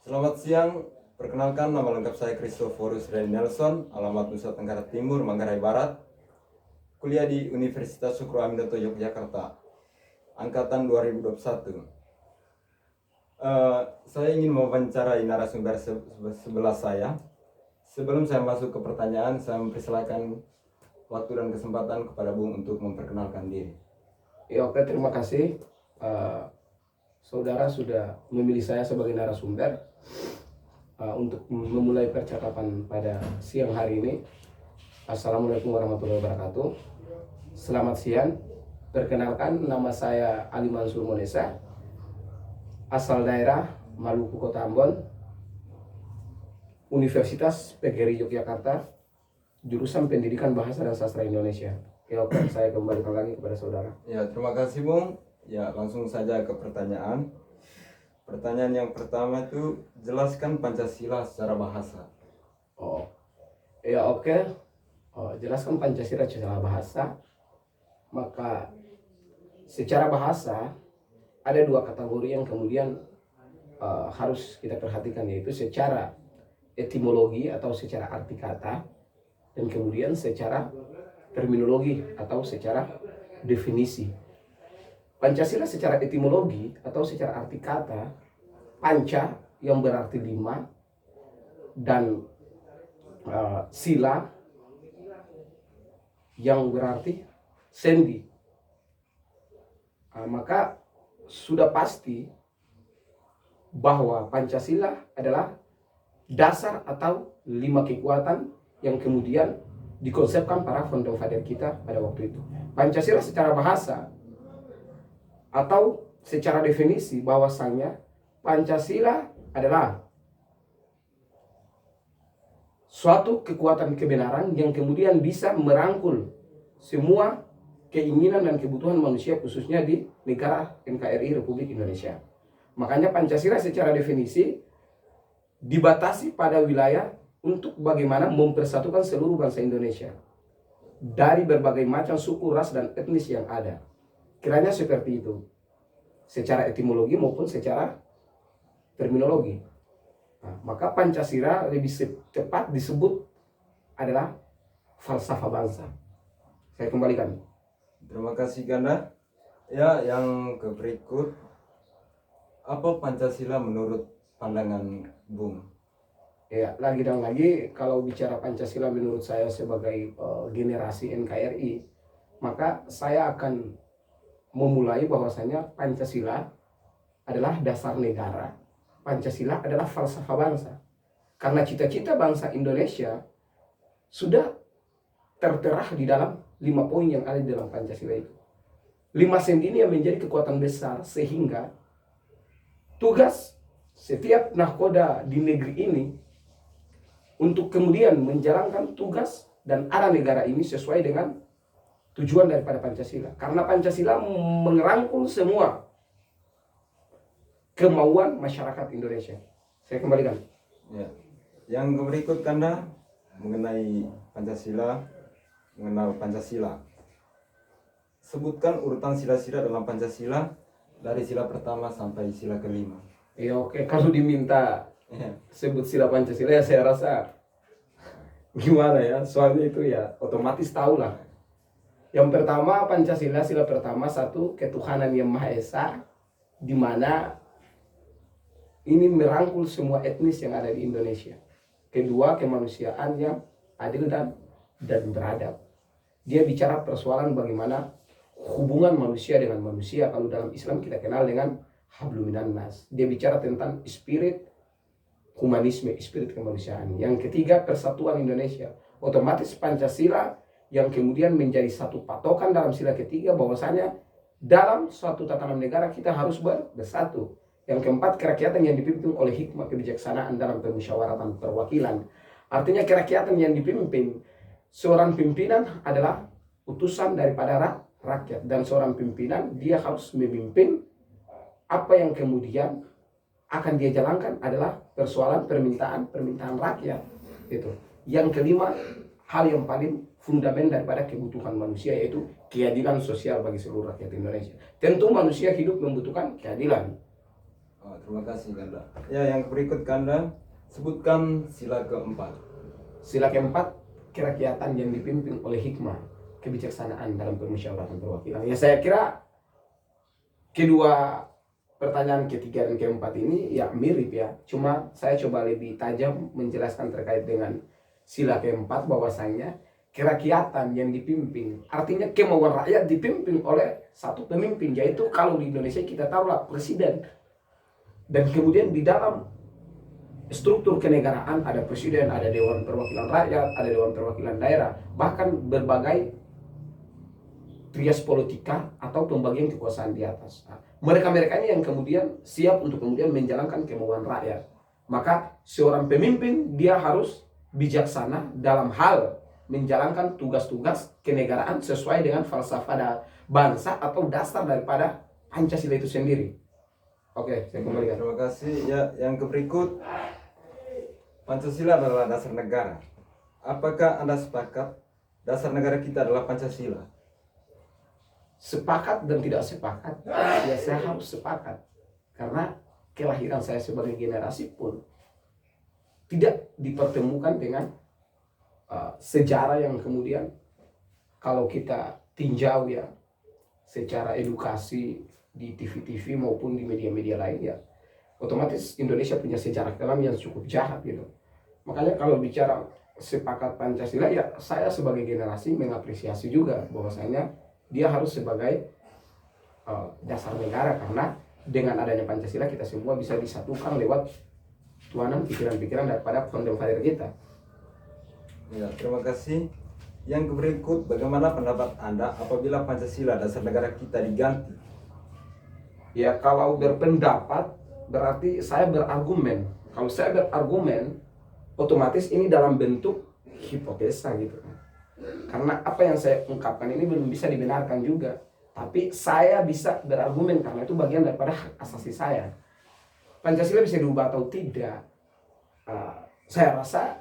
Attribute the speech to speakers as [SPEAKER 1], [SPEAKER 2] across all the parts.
[SPEAKER 1] Selamat siang, perkenalkan nama lengkap saya Christoforus Reni Nelson, alamat Nusa Tenggara Timur, Manggarai Barat, kuliah di Universitas Sukro Aminoto Yogyakarta, angkatan 2021. Saya ingin mewawancarai narasumber sebelah saya. Sebelum saya masuk ke pertanyaan, saya mempersilakan waktu dan kesempatan kepada Bung untuk memperkenalkan diri.
[SPEAKER 2] Ya, oke, terima kasih. Saudara sudah memilih saya sebagai narasumber untuk memulai percakapan pada siang hari ini. Assalamualaikum warahmatullahi wabarakatuh. Selamat siang. Perkenalkan, nama saya Ali Mansur Monesa, asal daerah Maluku Kota Ambon, Universitas PGRI Yogyakarta, jurusan Pendidikan Bahasa dan Sastra Indonesia. Ya, oke, saya kembalikan lagi kepada saudara.
[SPEAKER 1] Ya, terima kasih Bung. Ya, langsung saja ke pertanyaan. Pertanyaan yang pertama itu, jelaskan Pancasila secara bahasa.
[SPEAKER 2] Jelaskan Pancasila secara bahasa. Maka secara bahasa ada dua kategori yang kemudian harus kita perhatikan, yaitu secara etimologi atau secara arti kata, dan kemudian secara terminologi atau secara definisi. Pancasila secara etimologi atau secara arti kata, panca yang berarti lima dan sila yang berarti sendi. Maka sudah pasti bahwa Pancasila adalah dasar atau lima kekuatan yang kemudian dikonsepkan para founder father kita pada waktu itu. Pancasila secara bahasa atau secara definisi bahwasannya Pancasila adalah suatu kekuatan kebenaran yang kemudian bisa merangkul semua keinginan dan kebutuhan manusia, khususnya di negara NKRI Republik Indonesia. Makanya Pancasila secara definisi dibatasi pada wilayah untuk bagaimana mempersatukan seluruh bangsa Indonesia dari berbagai macam suku, ras, dan etnis yang ada. Kiranya seperti itu, secara etimologi maupun secara terminologi. Maka Pancasila lebih tepat disebut adalah falsafah bangsa. Saya kembalikan.
[SPEAKER 1] Terima kasih Ganda. Ya, yang ke berikut, apa Pancasila menurut pandangan Bung?
[SPEAKER 2] Ya, lagi dan lagi kalau bicara Pancasila menurut saya sebagai generasi NKRI, maka saya akan memulai bahwasanya Pancasila adalah dasar negara. Pancasila adalah falsafah bangsa. Karena cita-cita bangsa Indonesia sudah tertera di dalam 5 poin yang ada di dalam Pancasila itu. 5 sendi ini yang menjadi kekuatan besar, sehingga tugas setiap nahkoda di negeri ini untuk kemudian menjalankan tugas dan arah negara ini sesuai dengan tujuan daripada Pancasila. Karena Pancasila mengerangkul semua kemauan masyarakat Indonesia. Saya kembalikan.
[SPEAKER 1] Ya. Yang berikut Kanda mengenai Pancasila, mengenal Pancasila. Sebutkan urutan sila-sila dalam Pancasila dari sila pertama sampai sila kelima.
[SPEAKER 2] Ya, oke, kalau diminta sebut sila Pancasila ya saya rasa gimana ya, soalnya itu ya otomatis tahu lah. Yang pertama Pancasila, sila pertama, satu, ketuhanan yang Maha Esa, di mana ini merangkul semua etnis yang ada di Indonesia. Kedua, kemanusiaan yang adil dan beradab. Dia bicara persoalan bagaimana hubungan manusia dengan manusia. Kalau dalam Islam kita kenal dengan hablum minan nas. Dia bicara tentang spirit humanisme, spirit kemanusiaan. Yang ketiga, persatuan Indonesia. Otomatis Pancasila yang kemudian menjadi satu patokan dalam sila ketiga bahwasanya dalam suatu tatanan negara kita harus bersatu. Yang keempat, kerakyatan yang dipimpin oleh hikmah kebijaksanaan dalam permusyawaratan perwakilan. Artinya kerakyatan yang dipimpin, seorang pimpinan adalah utusan daripada rakyat, dan seorang pimpinan dia harus memimpin apa yang kemudian akan dia jalankan adalah persoalan permintaan rakyat. Itu. Yang kelima, hal yang paling fundamental daripada kebutuhan manusia, yaitu keadilan sosial bagi seluruh rakyat Indonesia. Tentu manusia hidup membutuhkan keadilan.
[SPEAKER 1] Oh, terima kasih Kanda. Ya, yang berikut Kanda sebutkan sila keempat.
[SPEAKER 2] Sila keempat, kerakyatan yang dipimpin oleh hikmah, kebijaksanaan dalam permusyawaratan perwakilan. Ya saya kira kedua pertanyaan ketiga dan keempat ini ya mirip ya. Cuma saya coba lebih tajam menjelaskan terkait dengan sila keempat bahwasanya kerakyatan yang dipimpin, artinya kemauan rakyat dipimpin oleh satu pemimpin, yaitu kalau di Indonesia kita taruhlah presiden. Dan kemudian di dalam struktur kenegaraan ada presiden, ada dewan perwakilan rakyat, ada dewan perwakilan daerah, bahkan berbagai trias politika atau pembagian kekuasaan di atas. Nah, mereka-mereka ini yang kemudian siap untuk kemudian menjalankan kemauan rakyat. Maka seorang pemimpin dia harus bijaksana dalam hal menjalankan tugas-tugas kenegaraan sesuai dengan falsafah bangsa atau dasar daripada Pancasila itu sendiri. Oke, saya kembalikan.
[SPEAKER 1] Terima kasih. Ya, yang berikut Pancasila adalah dasar negara. Apakah Anda sepakat dasar negara kita adalah Pancasila?
[SPEAKER 2] Sepakat dan tidak sepakat, ya saya harus sepakat. Karena kelahiran saya sebagai generasi pun tidak dipertemukan dengan sejarah yang kemudian kalau kita tinjau ya secara edukasi di TV-TV maupun di media-media lain ya, otomatis Indonesia punya sejarah kelam yang cukup jahat gitu. Makanya kalau bicara sepakat Pancasila ya saya sebagai generasi mengapresiasi juga bahwasanya dia harus sebagai dasar negara, karena dengan adanya Pancasila kita semua bisa disatukan lewat tuanan pikiran-pikiran daripada founding father kita.
[SPEAKER 1] Ya, terima kasih. Yang berikut, bagaimana pendapat Anda apabila Pancasila dasar negara kita diganti?
[SPEAKER 2] Ya kalau berpendapat berarti saya berargumen. Kalau saya berargumen, otomatis ini dalam bentuk hipotesa gitu. Karena apa yang saya ungkapkan ini belum bisa dibenarkan juga. Tapi saya bisa berargumen karena itu bagian daripada hak asasi saya. Pancasila bisa diubah atau tidak? Saya rasa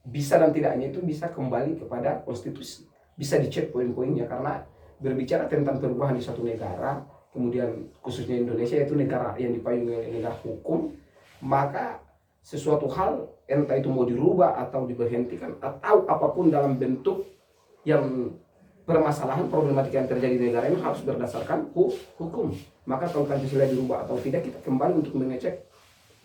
[SPEAKER 2] bisa dan tidaknya itu bisa kembali kepada konstitusi. Bisa dicek poin-poinnya, karena berbicara tentang perubahan di suatu negara, kemudian khususnya Indonesia yaitu negara yang dipayungi oleh negara hukum, maka sesuatu hal entah itu mau dirubah atau diberhentikan atau apapun dalam bentuk yang permasalahan problematika yang terjadi di negara ini harus berdasarkan hukum. Maka kalau Pancasila dirubah atau tidak, kita kembali untuk mengecek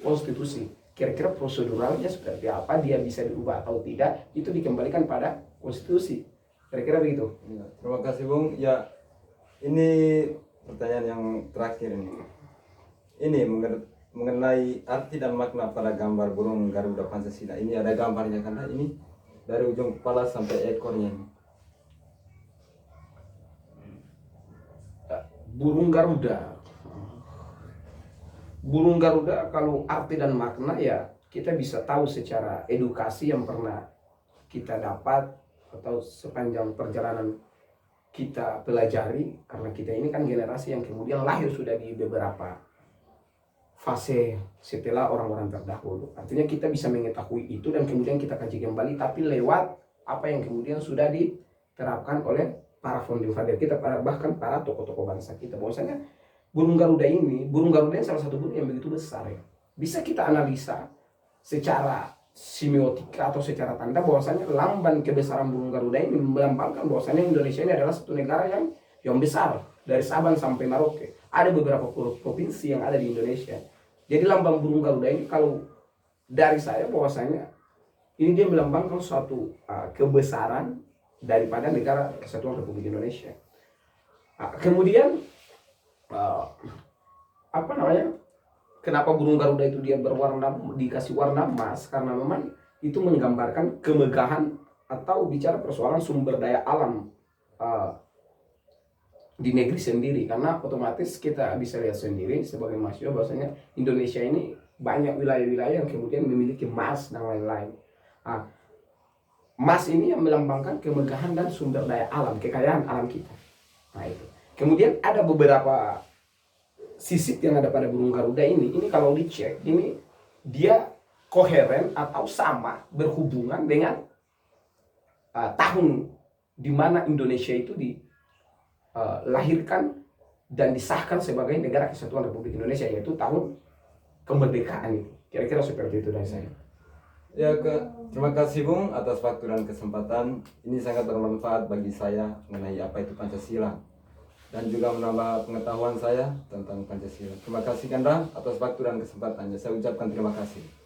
[SPEAKER 2] konstitusi. Kira-kira proseduralnya seperti apa, dia bisa dirubah atau tidak, itu dikembalikan pada konstitusi. Kira-kira begitu.
[SPEAKER 1] Ya, terima kasih Bung. Ya, ini pertanyaan yang terakhir ini. Ini mengenai arti dan makna pada gambar burung Garuda Pancasila. Ini ada gambarnya kan? Ini dari ujung kepala sampai ekornya.
[SPEAKER 2] Burung Garuda. Burung Garuda kalau arti dan makna ya kita bisa tahu secara edukasi yang pernah kita dapat atau sepanjang perjalanan kita pelajari, karena kita ini kan generasi yang kemudian lahir sudah di beberapa fase setelah orang-orang terdahulu. Artinya kita bisa mengetahui itu dan kemudian kita kaji kembali, tapi lewat apa yang kemudian sudah diterapkan oleh para founding father kita, bahkan para tokoh-tokoh bangsa kita. Bahwasanya burung Garuda ini salah satu burung yang begitu besar ya. Bisa kita analisa secara semiotika atau secara tanda bahwasanya lambang kebesaran burung Garuda ini melambangkan bahwasanya Indonesia ini adalah satu negara yang besar dari Sabang sampai Merauke. Ada beberapa provinsi yang ada di Indonesia. Jadi lambang burung Garuda ini kalau dari saya bahwasanya ini dia melambangkan suatu kebesaran daripada negara Kesatuan Republik Indonesia. Kemudian apa namanya? Kenapa burung Garuda itu dia dikasih warna emas? Karena memang itu menggambarkan kemegahan atau bicara persoalan sumber daya alam di negeri sendiri. Karena otomatis kita bisa lihat sendiri sebagai mahasiswa bahwasanya Indonesia ini banyak wilayah-wilayah yang kemudian memiliki emas dan lain-lain. Emas ini yang melambangkan kemegahan dan sumber daya alam, kekayaan alam kita. Nah itu. Kemudian ada beberapa sisip yang ada pada burung Garuda ini kalau dicek, ini dia koheren atau sama berhubungan dengan tahun di mana Indonesia itu dilahirkan dan disahkan sebagai negara Kesatuan Republik Indonesia, yaitu tahun kemerdekaan itu. Kira-kira seperti itu dari saya.
[SPEAKER 1] Ya, terima kasih Bung atas waktu dan kesempatan. Ini sangat bermanfaat bagi saya mengenai apa itu Pancasila dan juga menambah pengetahuan saya tentang Pancasila. Terima kasih Kanda atas waktu dan kesempatannya. Saya ucapkan terima kasih.